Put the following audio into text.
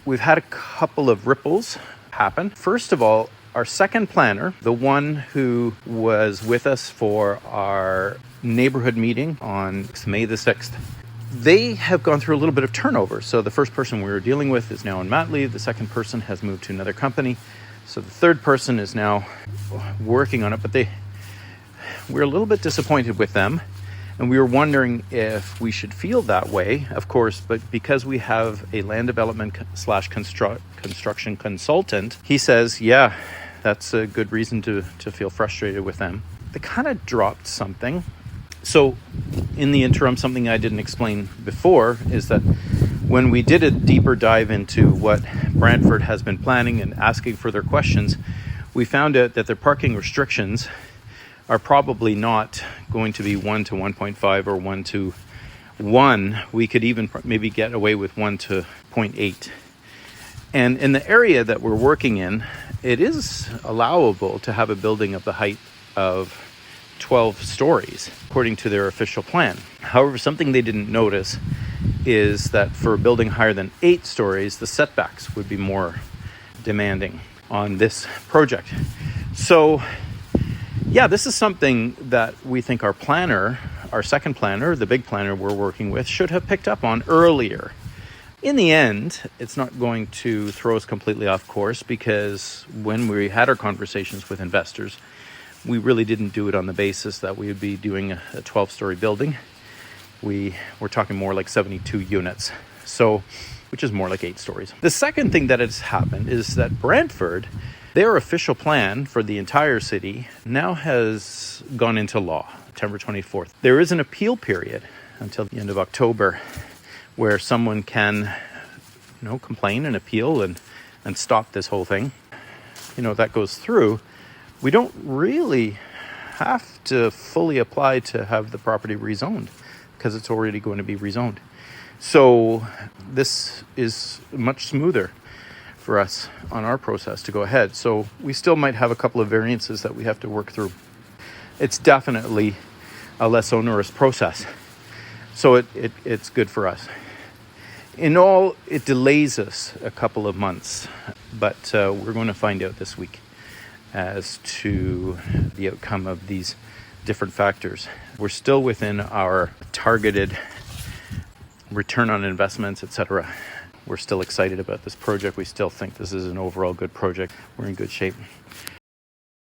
we've had a couple of ripples happen. First of all, our second planner, the one who was with us for our neighborhood meeting on May the 6th, they have gone through a little bit of turnover. So the first person we were dealing with is now on mat leave. The second person has moved to another company. So the third person is now working on it, but we're a little bit disappointed with them. And we were wondering if we should feel that way, of course, but because we have a land development / construction consultant, he says, yeah, that's a good reason to feel frustrated with them. They kind of dropped something. So in the interim, something I didn't explain before is that when we did a deeper dive into what Brantford has been planning and asking further questions, we found out that their parking restrictions are probably not going to be 1 to 1.5 or 1 to 1. We could even maybe get away with 1 to 0.8. And in the area that we're working in, it is allowable to have a building of the height of 12 stories, according to their official plan. However, something they didn't notice is that for a building higher than 8 stories, the setbacks would be more demanding on this project. So, yeah, this is something that we think our planner, our second planner, the big planner we're working with, should have picked up on earlier. In the end, it's not going to throw us completely off course, because when we had our conversations with investors, we really didn't do it on the basis that we would be doing a 12-story building. We were talking more like 72 units, so which is more like 8 stories. The second thing that has happened is that Brantford, their official plan for the entire city, now has gone into law, September 24th. There is an appeal period until the end of October where someone can, complain and appeal and stop this whole thing. That goes through. We don't really have to fully apply to have the property rezoned because it's already going to be rezoned. So this is much smoother for us on our process to go ahead. So we still might have a couple of variances that we have to work through. It's definitely a less onerous process. So it's good for us. In all, it delays us a couple of months, but we're going to find out this week as to the outcome of these different factors. We're still within our targeted return on investments, etc. We're still excited about this project. We still think this is an overall good project. We're in good shape.